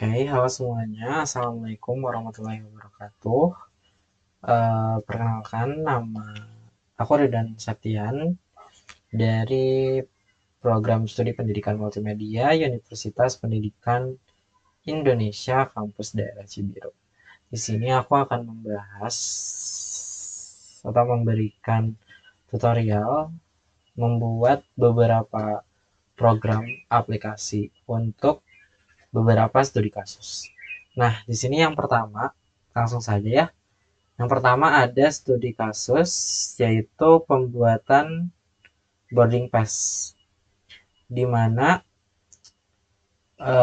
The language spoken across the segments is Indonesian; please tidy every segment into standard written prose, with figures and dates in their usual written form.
Halo semuanya. Assalamualaikum warahmatullahi wabarakatuh. Perkenalkan, nama aku Ridan Septian dari Program Studi Pendidikan Multimedia Universitas Pendidikan Indonesia Kampus Daerah Cibiru. Di sini aku akan membahas atau memberikan tutorial membuat beberapa program aplikasi untuk beberapa studi kasus. Nah, di sini yang pertama, langsung saja ya. Yang pertama ada studi kasus, yaitu pembuatan boarding pass, di mana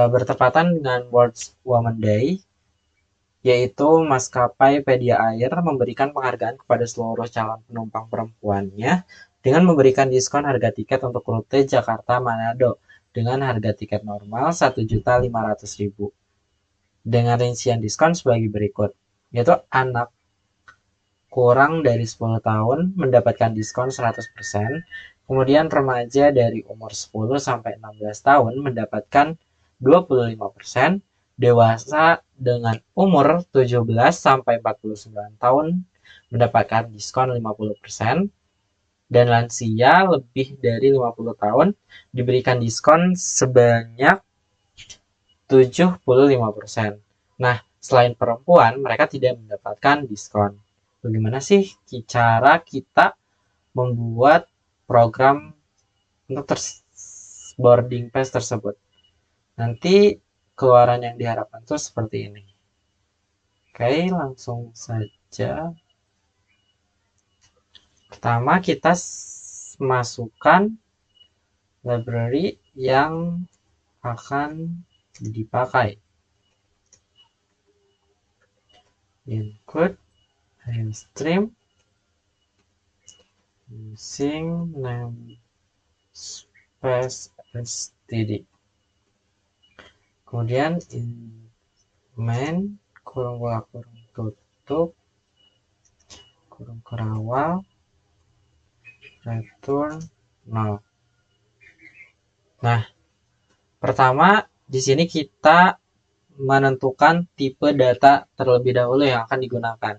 bertepatan dengan World Women Day, yaitu maskapai Pedia Air memberikan penghargaan kepada seluruh calon penumpang perempuannya dengan memberikan diskon harga tiket untuk rute Jakarta-Manado dengan harga tiket normal Rp1.500.000 dengan rincian diskon sebagai berikut, yaitu anak kurang dari 10 tahun mendapatkan diskon 100%, kemudian remaja dari umur 10 sampai 16 tahun mendapatkan 25%, dewasa dengan umur 17 sampai 49 tahun mendapatkan diskon 50%, dan lansia lebih dari 50 tahun diberikan diskon sebanyak 75%. Nah, selain perempuan, mereka tidak mendapatkan diskon. Bagaimana sih cara kita membuat program untuk boarding pass tersebut? Nanti keluaran yang diharapkan itu seperti ini. Oke, langsung saja. Pertama, kita masukkan library yang akan dipakai. Include stream using namespace std. Kemudian main kurung tutup kurung kerawal return 0. Nah, pertama di sini kita menentukan tipe data terlebih dahulu yang akan digunakan.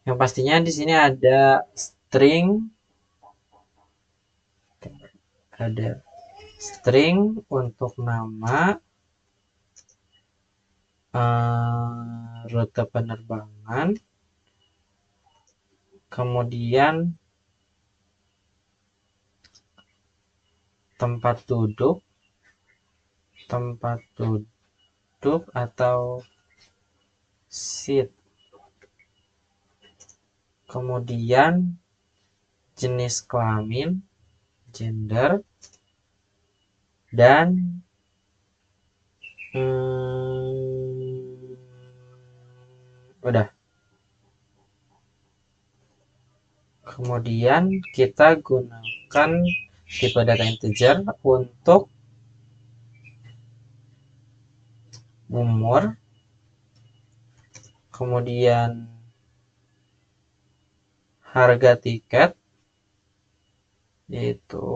Yang pastinya di sini ada string, untuk nama, rute penerbangan, kemudian tempat duduk atau seat, kemudian jenis kelamin, gender, dan udah. Kemudian kita gunakan tipe data integer untuk umur, kemudian harga tiket, yaitu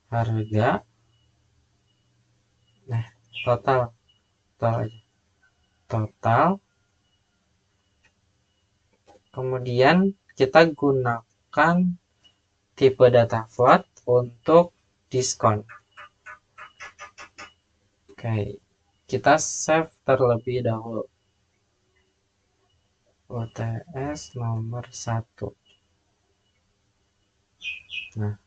harga, total. Kemudian kita gunakan tipe data float untuk diskon. Oke, kita save terlebih dahulu. UTS nomor 1. Nah,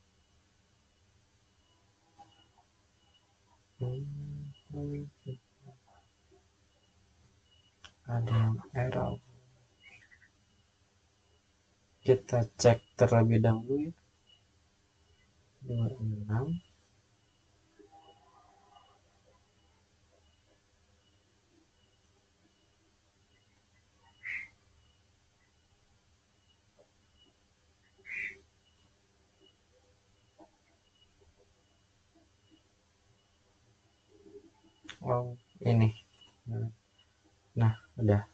ada yang error. Kita cek terlebih dahulu ya. 26. Oh, ini. Nah, udah.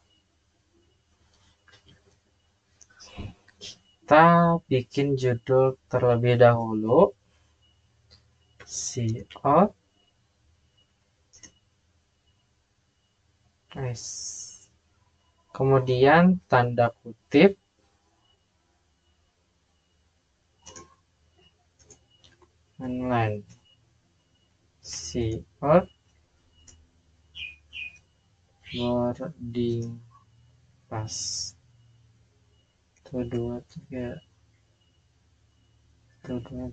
Kita bikin judul terlebih dahulu. Cout S. Kemudian tanda kutip online si out boarding pass 1 2 3 4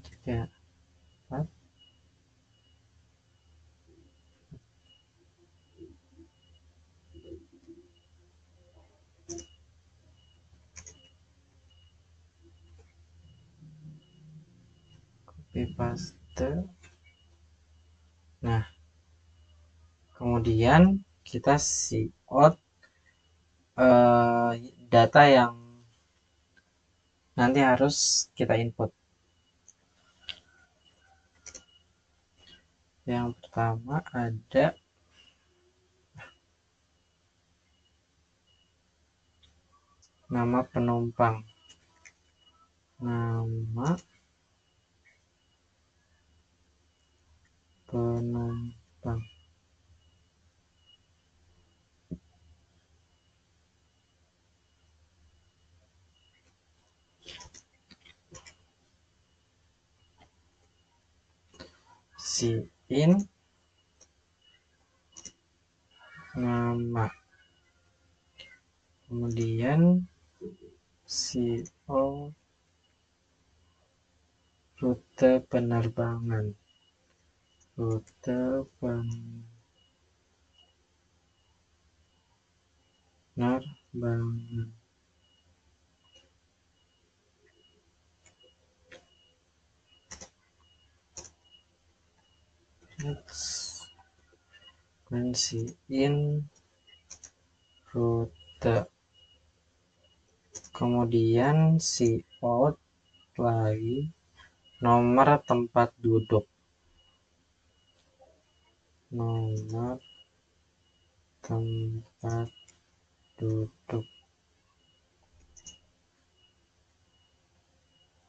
copy paste. Nah, kemudian kita out data yang nanti harus kita input. Yang pertama ada nama penumpang. Nama penumpang. Si in nama. Kemudian si o rute penerbangan. Rute penerbangan. Si in rute. Kemudian si out lagi nomor tempat duduk. Nomor tempat duduk.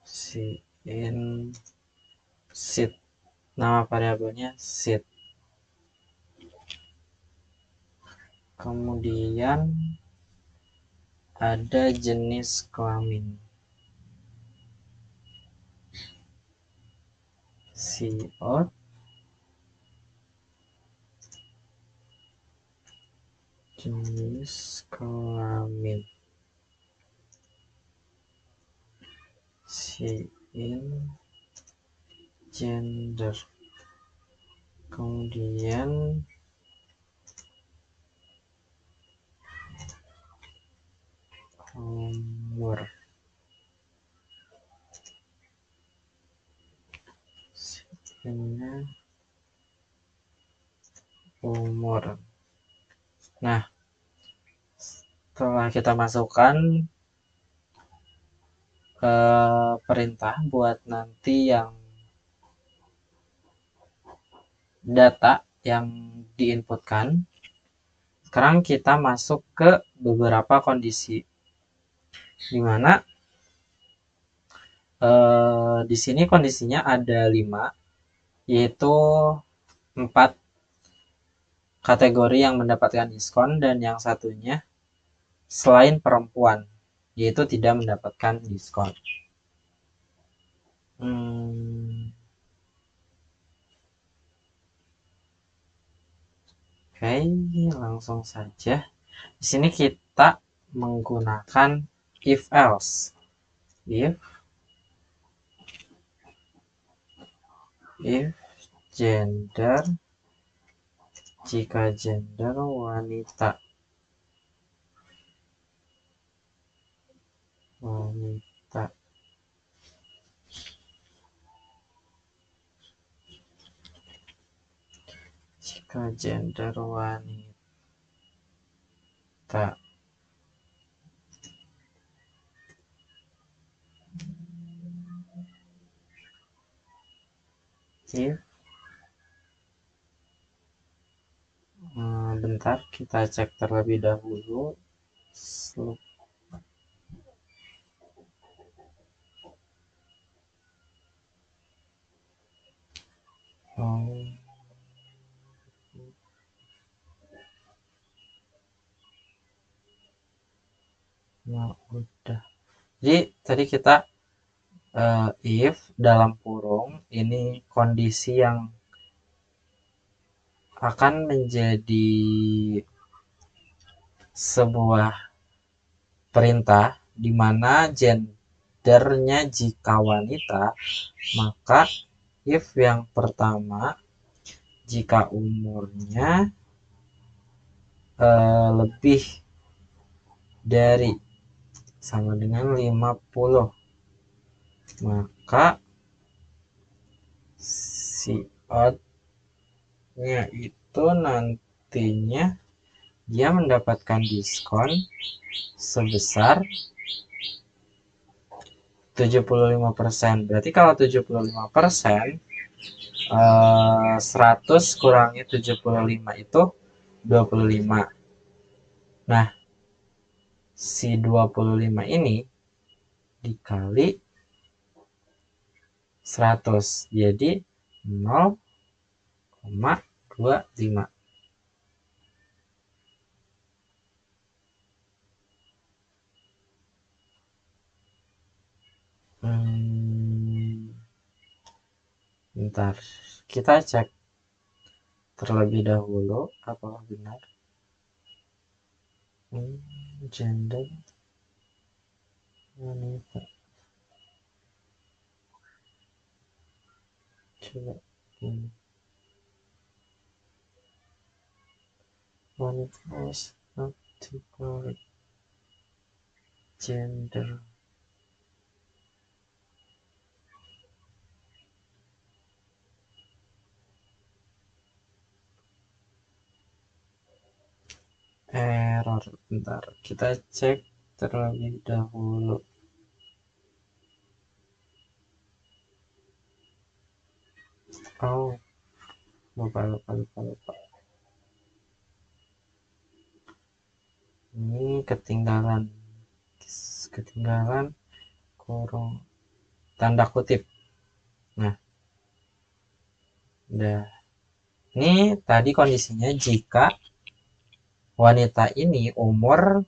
Si in seat. Nama variabelnya seat. Kemudian ada jenis kelamin. Si out jenis kelamin. Si in gender. Kemudian umur. Si in-nya umur. Nah, setelah kita masukkan perintah buat nanti yang data yang diinputkan, sekarang kita masuk ke beberapa kondisi, dimana di sini kondisinya ada 5, yaitu 4 kategori yang mendapatkan diskon dan yang satunya selain perempuan, yaitu tidak mendapatkan diskon. Oke, langsung saja. Di sini kita menggunakan if else. If gender, jika gender wanita. Jika gender wanita. If bentar, kita cek terlebih dahulu. Nah, udah. Jadi tadi kita if dalam kurung ini kondisi yang akan menjadi sebuah perintah di mana gendernya jika wanita, maka if yang pertama jika umurnya lebih dari sama dengan 50, maka si out-nya itu nantinya dia mendapatkan diskon sebesar 75%. Berarti kalau 75%, 100 kurangi 75 itu 25. Nah, si 25 ini dikali 100, jadi 0,25. Bentar, kita cek terlebih dahulu apakah benar. Gender wanita, coba wanita is not typical gender. Error, bentar, kita cek terlebih dahulu. Oh, lupa. Ini ketinggalan kurung tanda kutip. Nah, udah. Ini tadi kondisinya jika wanita ini umur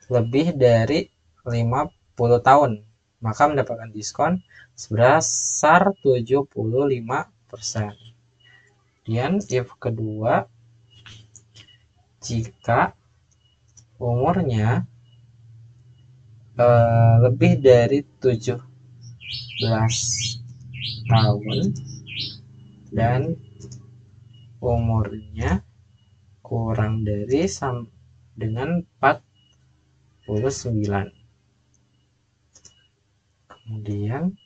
lebih dari 50 tahun, maka mendapatkan diskon sebesar 75%. Kemudian if kedua, jika umurnya lebih dari 17 tahun dan umurnya kurang dari dengan 49. Kemudian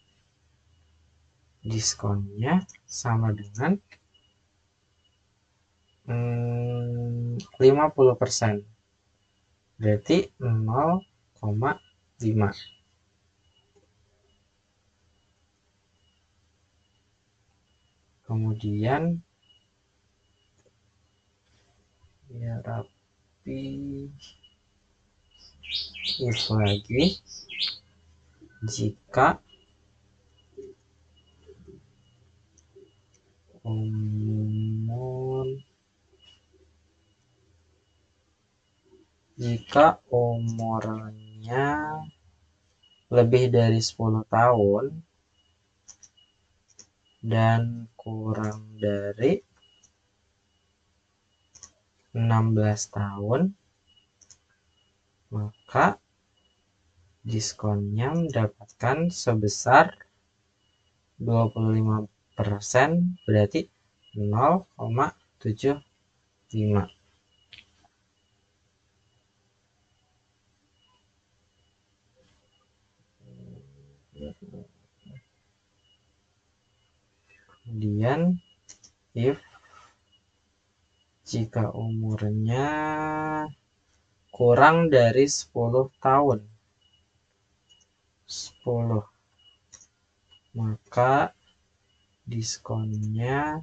diskonnya sama dengan 50%. Berarti 0,5. Kemudian ya rapi if lagi jika umurnya lebih dari 10 tahun dan kurang dari 16 tahun, maka diskonnya mendapatkan sebesar 25%, berarti 0,75. Kemudian if jika umurnya kurang dari 10 tahun, 10, maka diskonnya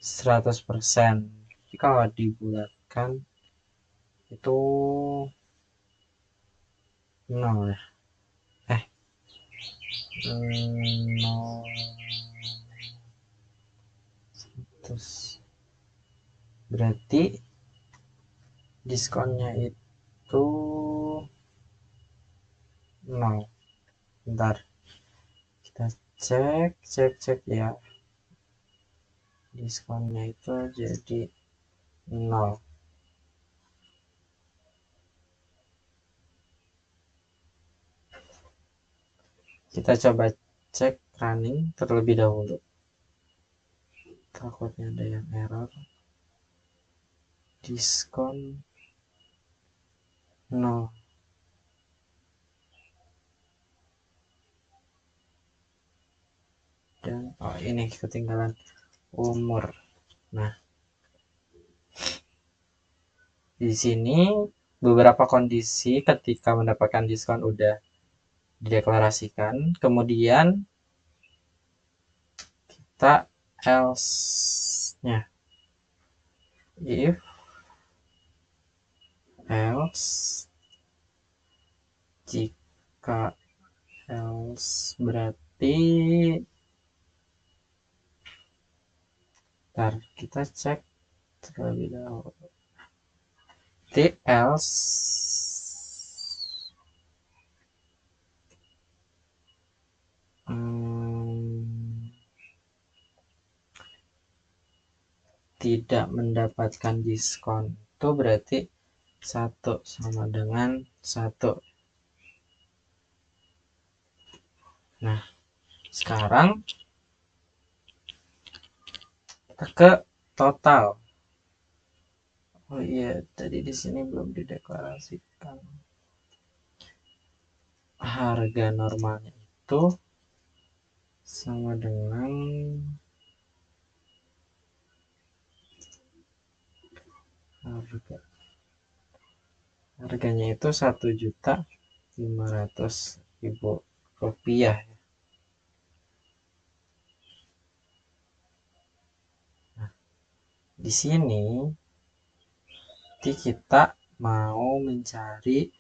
100%. Jadi kalau dibulatkan itu 0 ya. 0, berarti diskonnya itu 0. Bentar, kita cek ya, diskonnya itu jadi 0. Kita coba cek running terlebih dahulu, takutnya ada yang error. Diskon 0. Dan ini ketinggalan umur. Nah, di sini beberapa kondisi ketika mendapatkan diskon udah dideklarasikan, kemudian kita else-nya, if else, jika else berarti ntar kita cek terlebih dahulu. The else tidak mendapatkan diskon itu berarti 1 sama dengan 1. Nah, sekarang kita ke total. Oh iya, tadi di sini belum dideklarasikan. Harga normalnya itu sama dengan harganya itu 1.500.000 rupiah. Nah, di sini kita mau mencari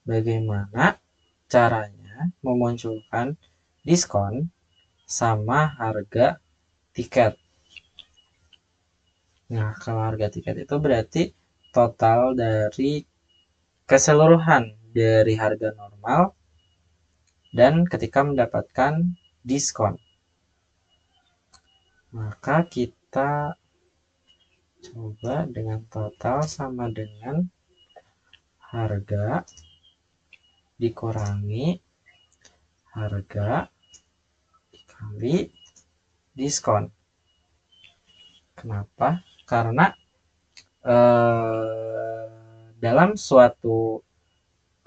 bagaimana caranya memunculkan diskon sama harga tiket. Nah, kalau harga tiket itu berarti total dari keseluruhan dari harga normal dan ketika mendapatkan diskon. Maka kita coba dengan total sama dengan harga dikurangi harga dikali diskon. Kenapa? Karena dalam suatu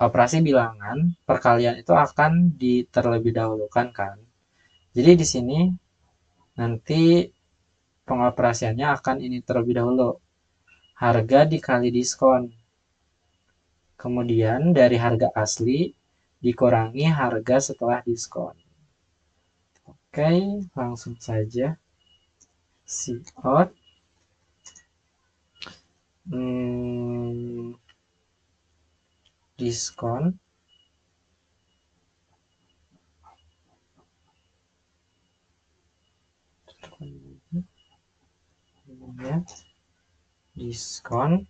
operasi bilangan perkalian itu akan terlebih dahulukan kan. Jadi di sini nanti pengoperasiannya akan ini terlebih dahulu, harga dikali diskon, kemudian dari harga asli dikurangi harga setelah diskon. Oke, langsung saja Cout diskon diskon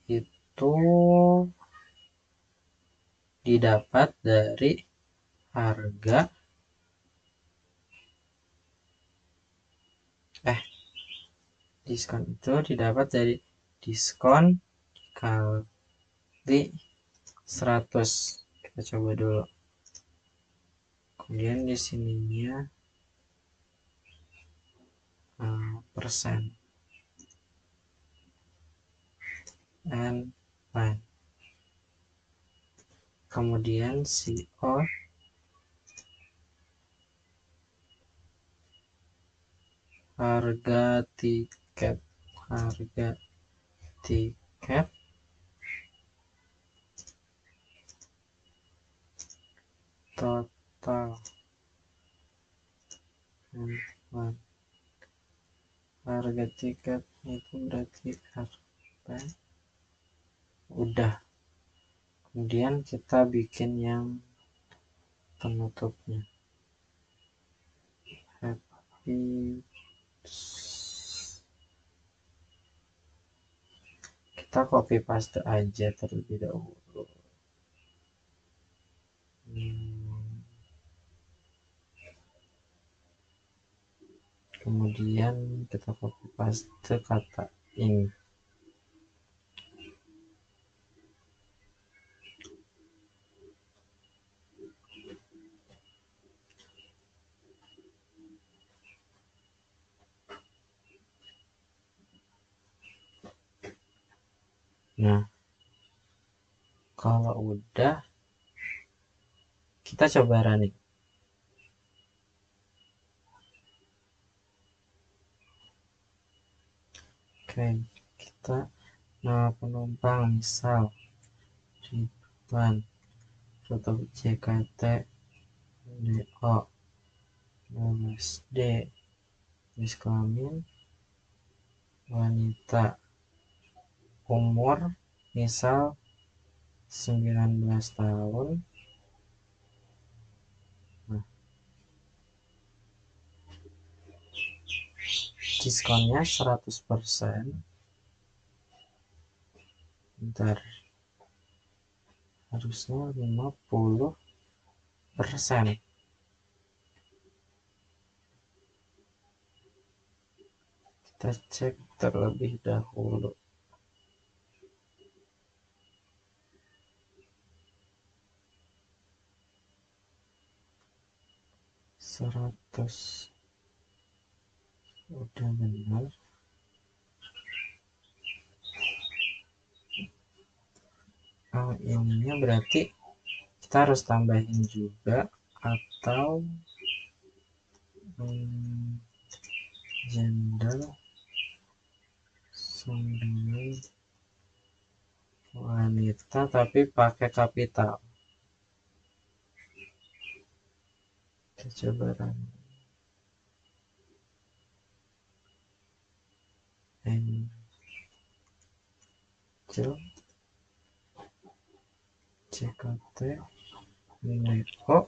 itu didapat dari harga diskon itu didapat dari diskon dikali 100. Kita coba dulu. Kemudian di sininya persen and line. Kemudian Cout harga tiket total harga tiket itu berarti RP udah. Kemudian kita bikin yang penutupnya. kita copy paste aja terlebih dahulu. Kemudian kita copy paste kata ini. Nah, kalau udah, kita coba running. Oke, kita nama penumpang misal Ridwan, foto JKT DO 12D, jenis kelamin wanita, umur misal 19 tahun. Nah, diskonnya 100%. Bentar, harusnya 50%. Kita cek terlebih dahulu. Seratus udah benar. Oh, ininya berarti kita harus tambahin juga atau gender sambil wanita tapi pakai kapital. Kita coba run. Angel JKT DO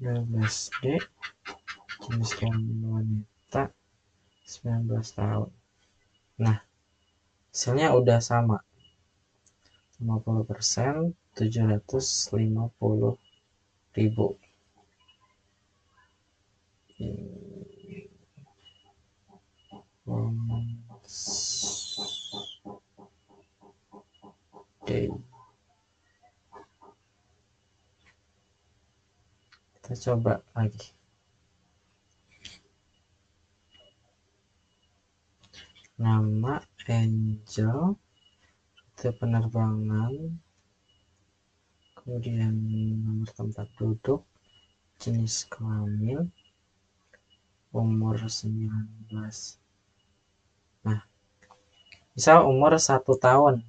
12D, jenis kelamin wanita 19 tahun. Nah, hasilnya udah sama, 50%, 750.000. Day. Kita coba lagi. Nama Angel, rute penerbangan, kemudian nomor tempat duduk, jenis kelamin, umur 19. Nah, misal umur 1 tahun.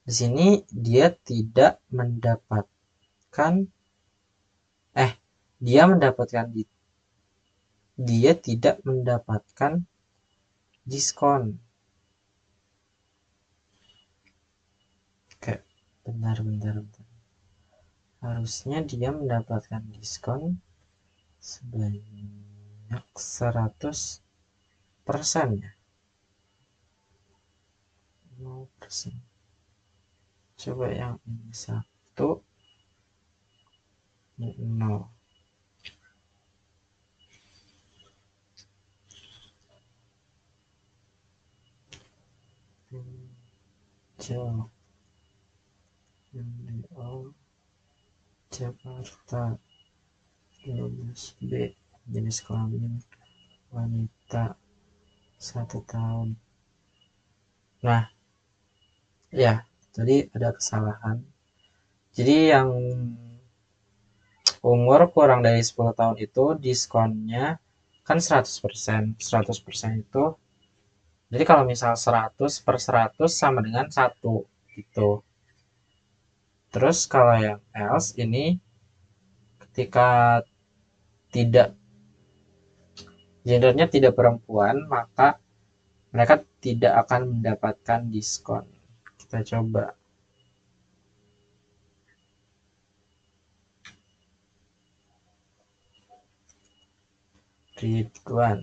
Di sini dia tidak mendapatkan dia tidak mendapatkan diskon. Oke, bentar. Harusnya dia mendapatkan diskon sebanyak 100% ya. 0%. Coba yang ini 1, 0. Jauh. MDO Jakarta 12B, jenis kelamin wanita 1 tahun. Nah, ya, jadi ada kesalahan. Jadi yang umur kurang dari 10 tahun itu diskonnya kan 100%. 100% itu, jadi kalau misal 100/100 sama dengan 1 gitu. Terus kalau yang else ini ketika gendernya tidak perempuan, maka mereka tidak akan mendapatkan diskon. Kita coba. Ridwan,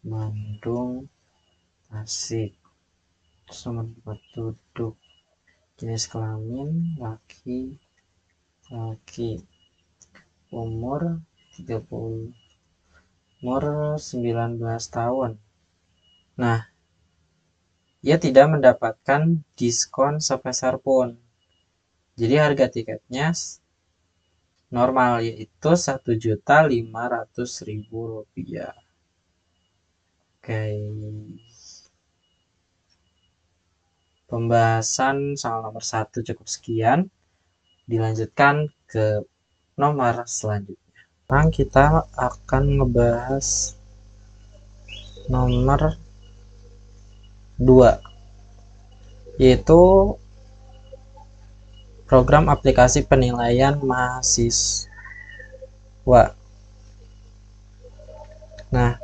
Bandung, Tasik. Nomor tempat duduk, jenis kelamin laki-laki, umur 19 tahun. Nah, ia tidak mendapatkan diskon sepeser pun. Jadi harga tiketnya normal, yaitu Rp1.500.000. Oke. Pembahasan soal nomor 1 cukup sekian. Dilanjutkan ke nomor selanjutnya. Sekarang kita akan ngebahas nomor 2, yaitu program aplikasi penilaian mahasiswa. Nah,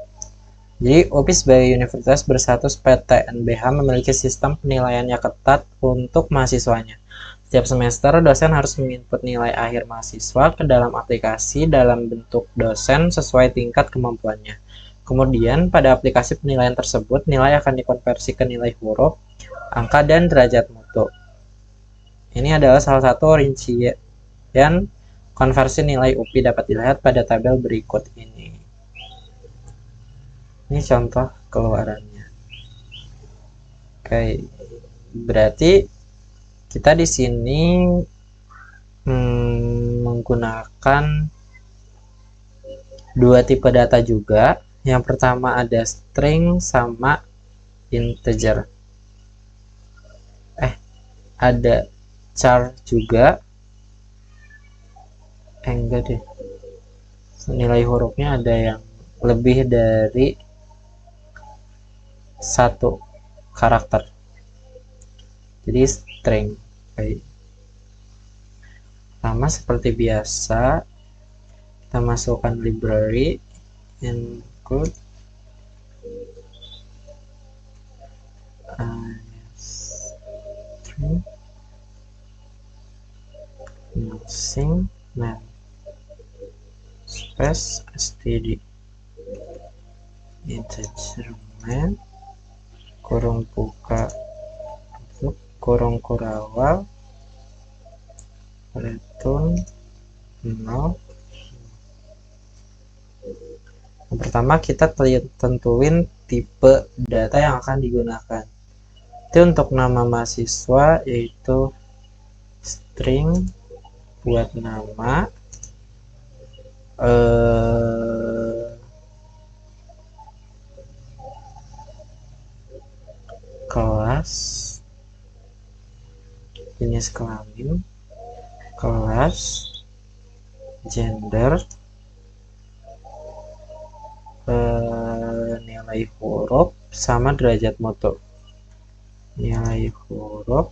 jadi UPI sebagai universitas berstatus PTNBH memiliki sistem penilaian yang ketat untuk mahasiswanya. Setiap semester, dosen harus menginput nilai akhir mahasiswa ke dalam aplikasi dalam bentuk dosen sesuai tingkat kemampuannya. Kemudian, pada aplikasi penilaian tersebut, nilai akan dikonversi ke nilai huruf, angka, dan derajat mutu. Ini adalah salah satu rincian konversi nilai UPI dapat dilihat pada tabel berikut ini. Ini contoh keluarannya. Oke, berarti kita di sini menggunakan dua tipe data juga. Yang pertama ada string sama integer. Ada char juga. Enggak deh. Nilai hurufnya ada yang lebih dari 1 karakter. Jadi string. Oke. Sama seperti biasa, kita masukkan library include string using name space std integer main kurung buka kurung kurawal return 0. Yang pertama kita tentuin tipe data yang akan digunakan. Itu untuk nama mahasiswa yaitu string buat nama, kelas, jenis kelamin, kelas, gender, nilai huruf, sama derajat mutu. Nilai huruf,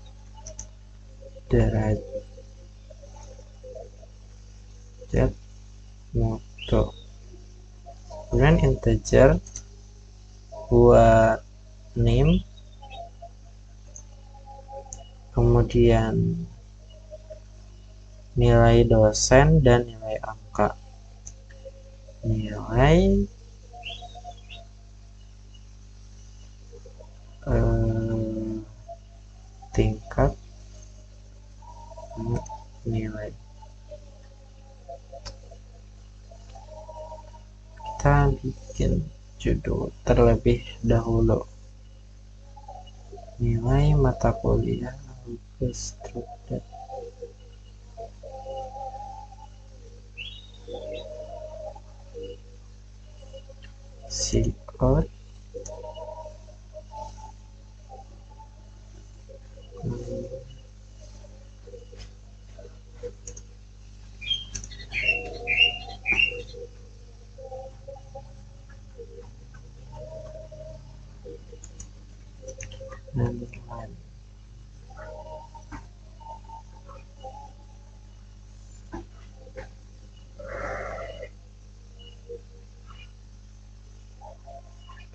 derajat mutu. Kemudian integer buat name, kemudian nilai dosen dan nilai angka. Nilai tingkat nilai. Kita bikin judul terlebih dahulu. Nilai mata kuliah student. Out.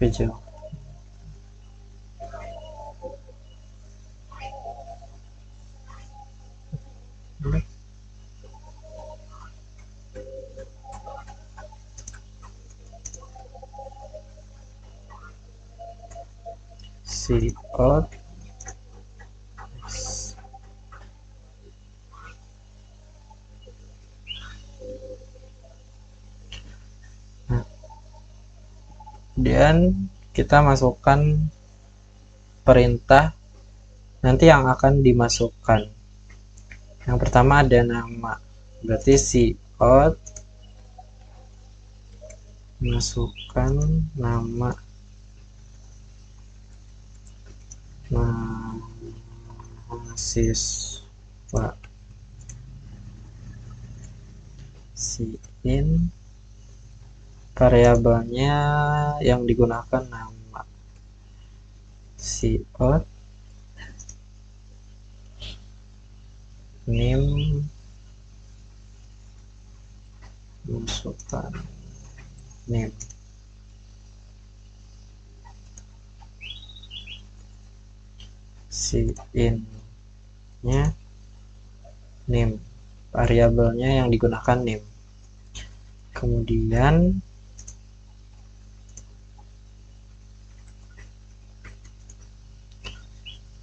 Kejauh. out. Nah, kemudian kita masukkan perintah nanti yang akan dimasukkan. Yang pertama ada nama, berarti out, masukkan nama mahasiswa, in, variabelnya yang digunakan nama, out, name, masukkan name, in nya name, variabelnya yang digunakan name. Kemudian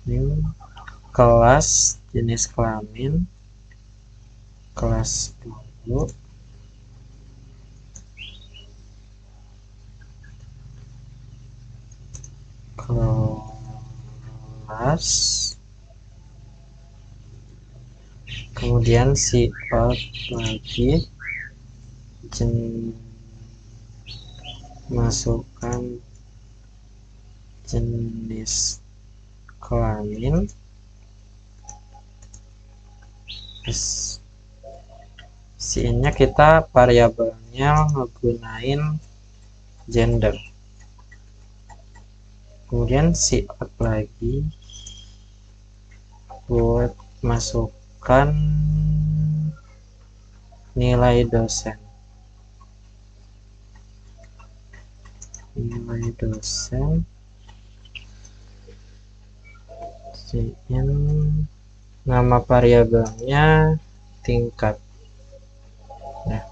new, kelas, jenis kelamin, kelas dulu, kelas, kemudian out lagi, masukkan jenis kelamin, in-nya kita variabelnya menggunakan gender. Kemudian out lagi buat masukkan nilai dosen, in, nama variabelnya tingkat. Nah,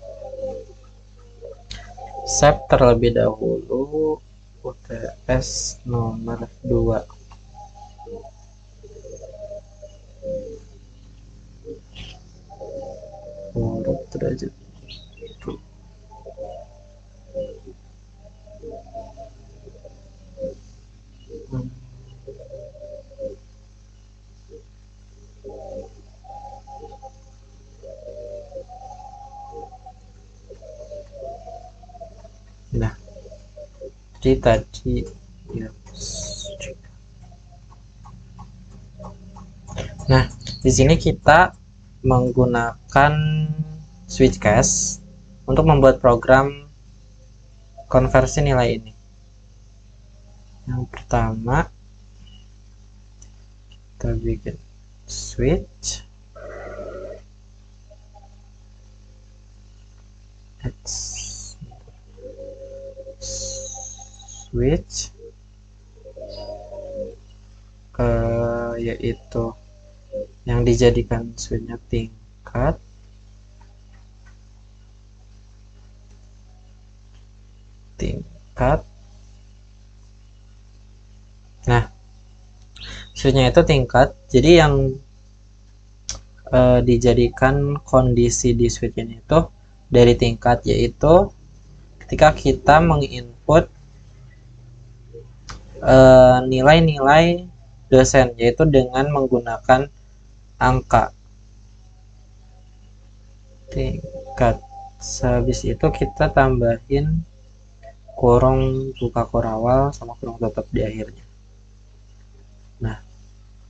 save terlebih dahulu UTS nomor 2. Huruf derajat. Nah, jadi tadi ya. Nah, di sini kita menggunakan switch case untuk membuat program konversi nilai ini. Yang pertama, kita bikin switch yaitu yang dijadikan switchnya tingkat, nah switchnya itu tingkat, jadi yang dijadikan kondisi di switch ini itu dari tingkat, yaitu ketika kita menginput nilai-nilai dosen, yaitu dengan menggunakan angka tingkat. Habis itu kita tambahin kurung buka awal sama kurung tutup di akhirnya. Nah,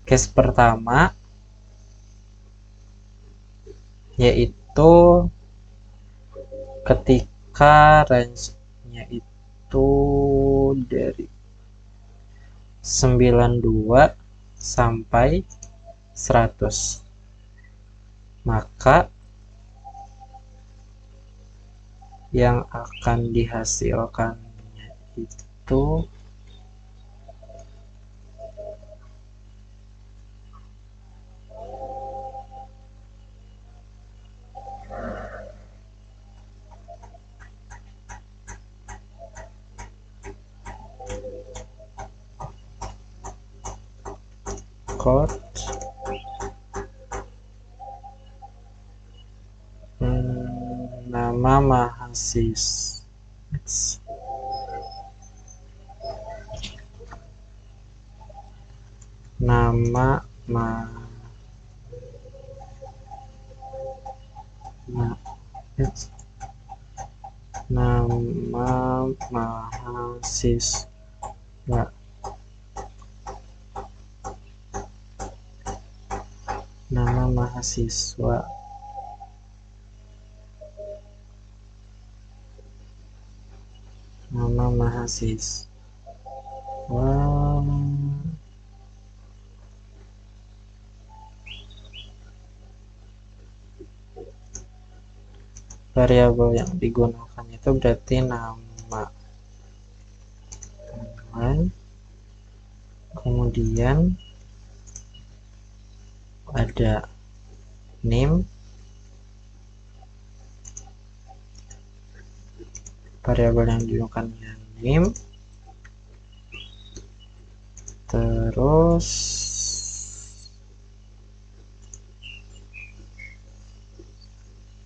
case pertama yaitu ketika range-nya itu dari 92 sampai 100, maka yang akan dihasilkannya itu code nama mahasiswa, nama mahasiswa, nama mahasiswa, nama mahasiswa, variabel yang digunakan itu berarti nama, kemudian ada name, variabel yang digunakan name, terus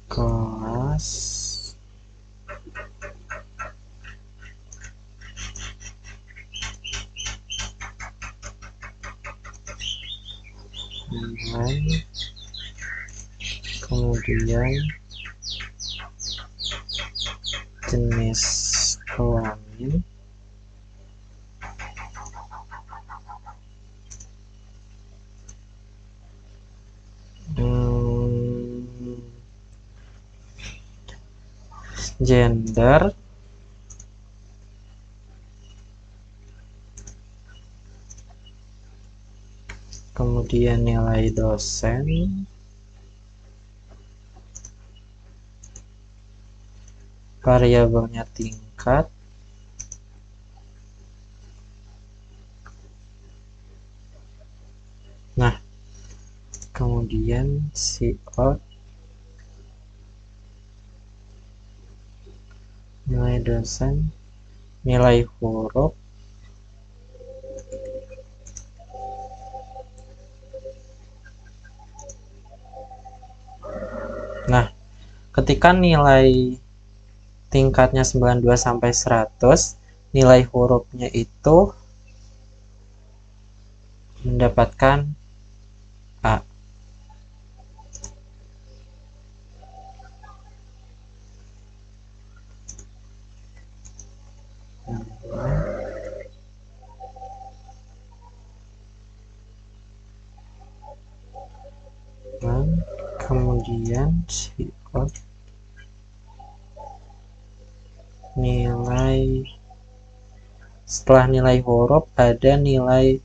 kelas, kemudian jenis kelamin, gender, kemudian nilai dosen, variabelnya tingkat, nah kemudian cout, nilai dosen, nilai huruf, nah ketika nilai tingkatnya 92 sampai 100, nilai hurufnya itu mendapatkan A. Dan kemudian cout nilai, setelah nilai huruf ada nilai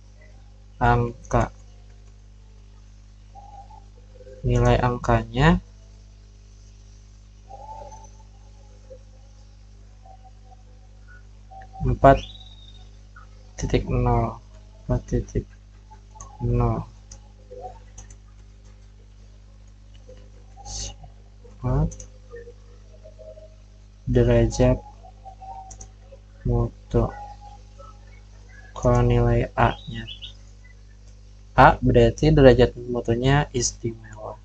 angka, nilai angkanya 4.0, 4.0, derajat mutu. Kalau nilai A-nya A berarti derajat mutunya istimewa.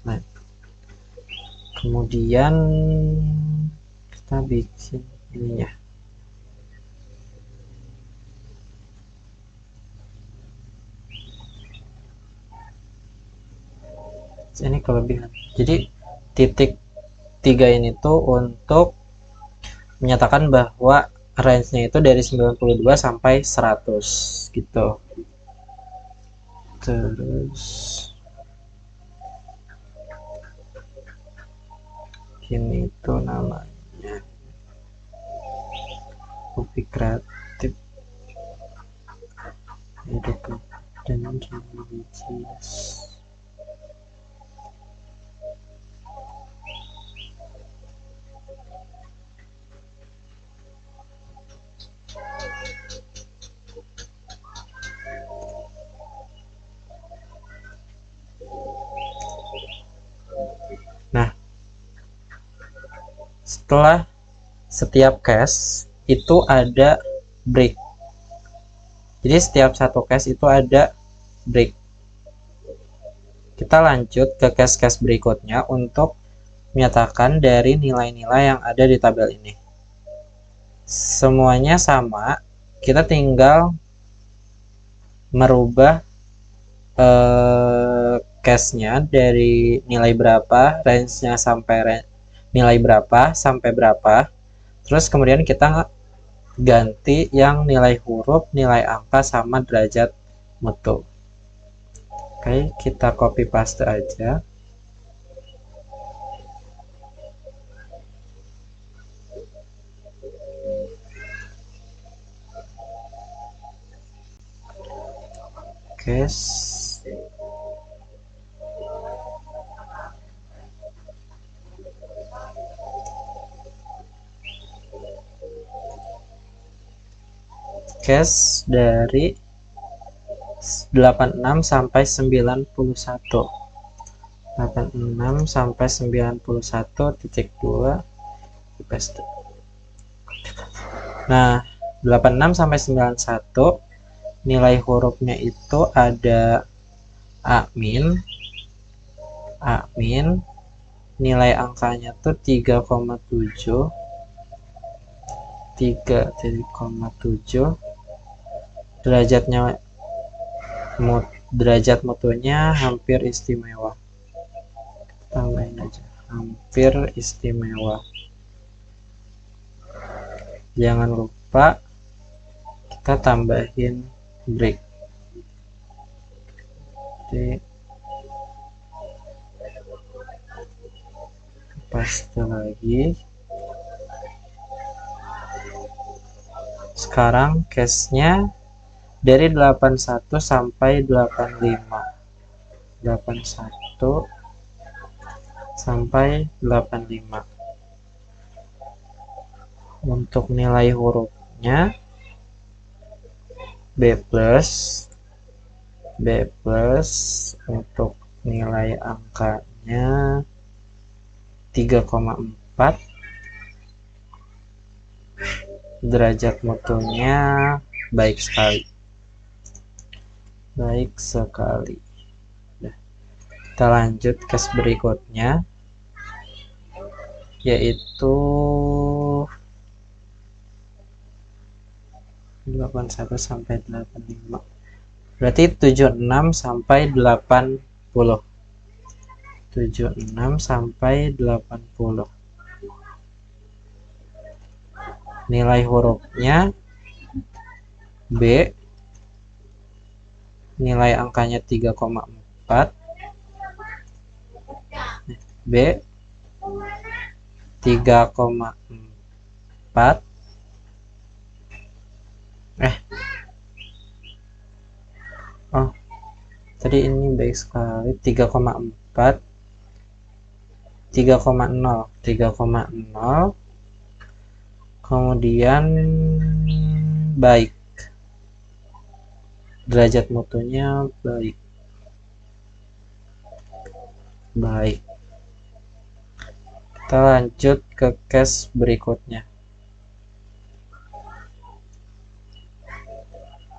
Nah, kemudian kita bikin ininya. Ini kelebihan. Jadi titik 3 ini tuh untuk menyatakan bahwa range-nya itu dari 92 sampai 100 gitu. Terus ini tuh namanya kopi kreatif dan religius. Nah, Setelah setiap case itu ada break. Jadi setiap satu case itu ada break. Kita lanjut ke case-case berikutnya untuk menyatakan dari nilai-nilai yang ada di tabel ini. Semuanya sama, kita tinggal merubah case-nya dari nilai berapa, range-nya sampai nilai berapa sampai berapa. Terus kemudian kita ganti yang nilai huruf, nilai angka sama derajat mutu. Oke, kita copy paste aja. Case dari 86 sampai 91. 86 sampai 91.2 paste. Nah, 86 sampai 91 nilai hurufnya itu ada A-, nilai angkanya tuh 3,7, 3,7, derajat mutunya hampir istimewa. Tambahin aja hampir istimewa. Jangan lupa kita tambahin break. Jadi paste lagi. Sekarang case-nya dari 81 sampai 85. 81 sampai 85. Untuk nilai hurufnya B+, untuk nilai angkanya 3,4, derajat mutunya baik sekali. Nah, kita lanjut case berikutnya, yaitu 81 sampai 85. Berarti 76 sampai 80. 76 sampai 80. Nilai hurufnya B, nilai angkanya 3,4. B 3,4. Oh, tadi ini baik sekali. 3,4, 3,0, 3,0. Kemudian baik, derajat mutunya baik. Kita lanjut ke case berikutnya,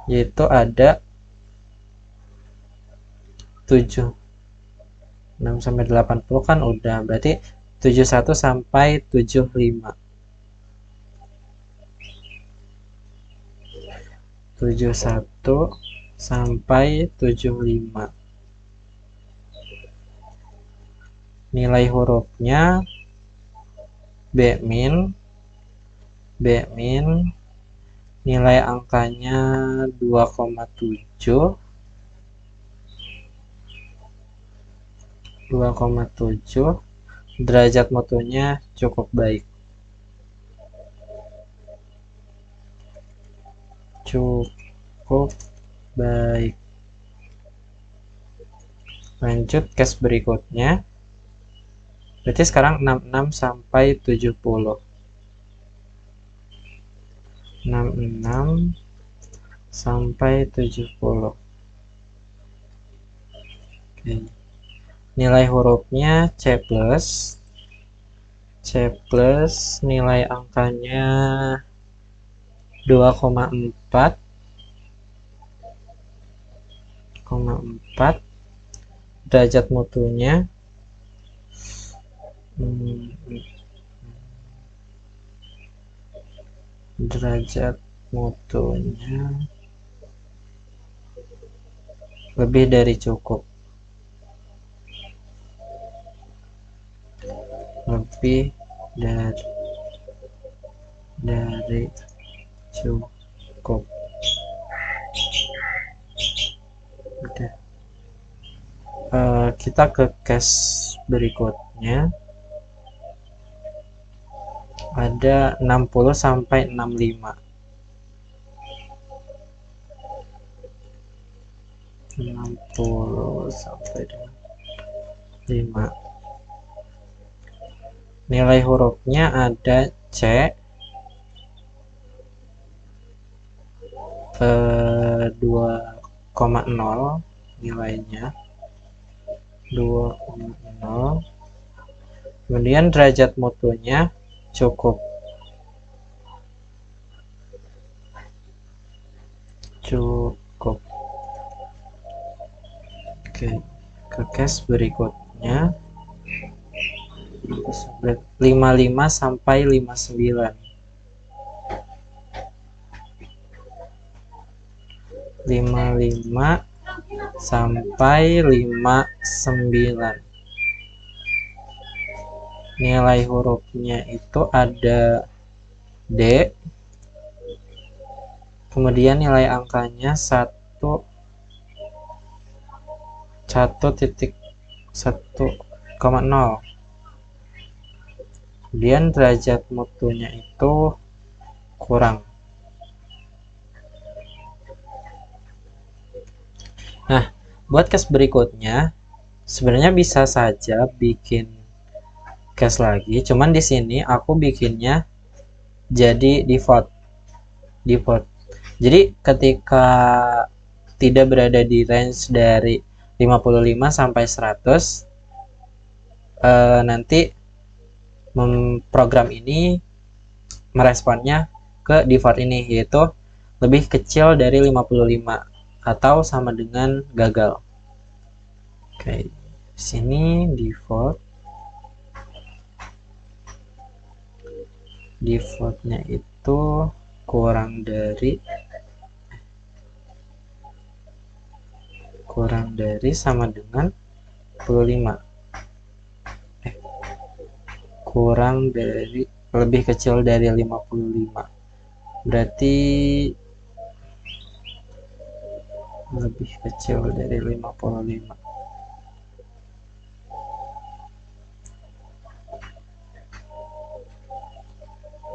yaitu ada 7, 6 sampai 80 kan udah, berarti 71 sampai 75. 71 sampai 75. Nilai hurufnya B-, nilai angkanya 2,7, 2,7, derajat mutunya cukup baik. Lanjut case berikutnya, berarti sekarang 66 sampai 70. 66 sampai 70. Oke. Nilai hurufnya C+, C plus nilai angkanya 2,4 derajat mutunya lebih dari cukup, lebih dari cukup. Udah. Kita ke case berikutnya. Ada 60 sampai 65. 60 sampai 5. Nilai hurufnya ada C, 2,0 nilainya 2,0. Kemudian derajat mutunya cukup. Oke, ke case berikutnya. 55 sampai 59. 55 sampai 59. Nilai hurufnya itu ada D, kemudian nilai angkanya 1,0, kemudian derajat mutunya itu kurang. Nah, buat case berikutnya sebenarnya bisa saja bikin case lagi, cuman di sini aku bikinnya jadi default. Jadi ketika tidak berada di range dari 55 sampai 100, nanti program ini meresponnya ke default ini, yaitu lebih kecil dari 55 atau sama dengan gagal. Oke, sini defaultnya itu kurang sama dengan 55. Lebih kecil dari 55. Berarti lebih kecil dari 55.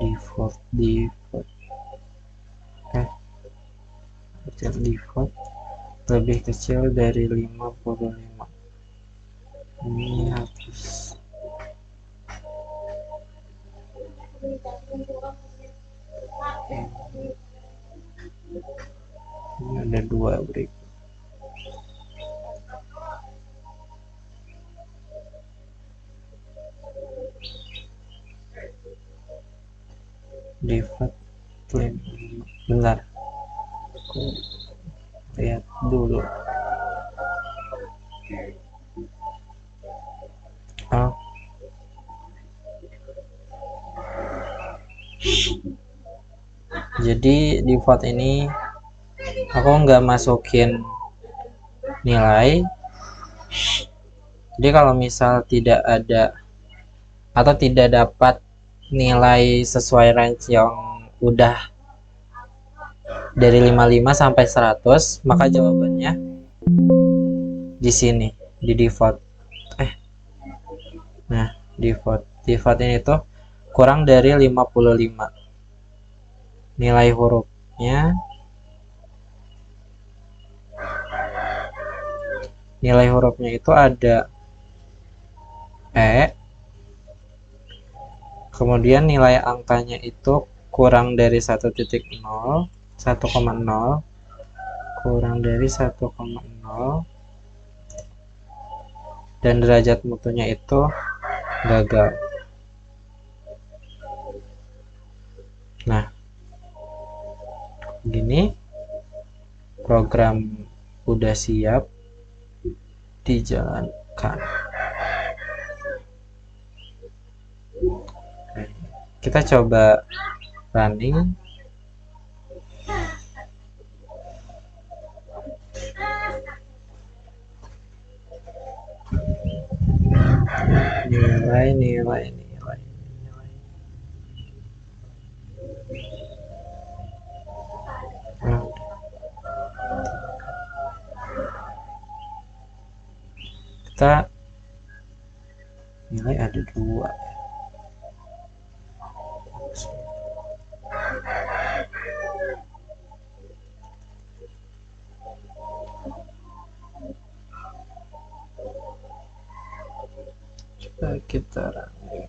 Default. Default lebih kecil dari 55. Ini hapus. Ini ada 2 break. Default bentar, aku lihat dulu. Jadi default ini aku nggak masukin nilai. Jadi kalau misal tidak ada atau tidak dapat nilai sesuai range yang udah dari 55 sampai 100, maka jawabannya di sini, di default. Nah, default ini tuh kurang dari 55. Nilai hurufnya itu ada E, kemudian nilai angkanya itu kurang dari 1,0, kurang dari 1,0, dan derajat mutunya itu gagal. Gini, program udah siap dijalankan. Kita coba running. Nilai. Kita nilai ada 2. Coba kita running.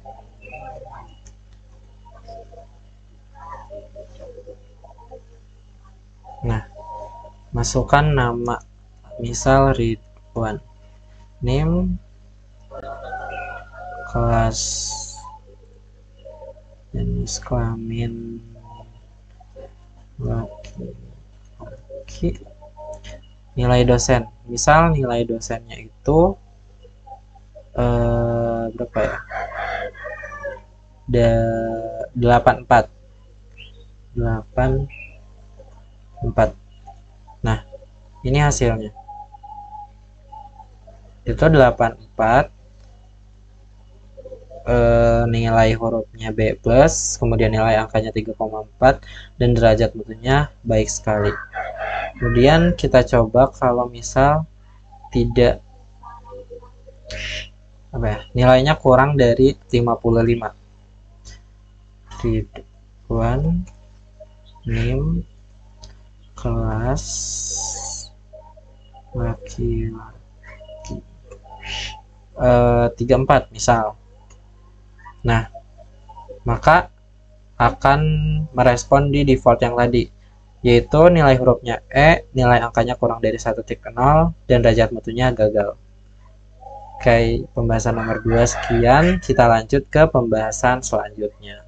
Nah, masukkan nama, misal Ridwan, name, kelas, jenis kelamin laki, nilai dosen, misal nilai dosennya itu berapa ya, 84. Nah, ini hasilnya itu 84, nilai hurufnya B+, kemudian nilai angkanya 3,4, dan derajat mutunya baik sekali. Kemudian kita coba kalau misal tidak nilainya kurang dari 55. Ridwan, name, kelas laki-laki, 34 misal. Nah, maka akan merespon di default yang tadi, yaitu nilai hurufnya E, nilai angkanya kurang dari 1.0, dan derajat mutunya gagal. Oke, pembahasan nomor 2 sekian. Kita lanjut ke pembahasan selanjutnya.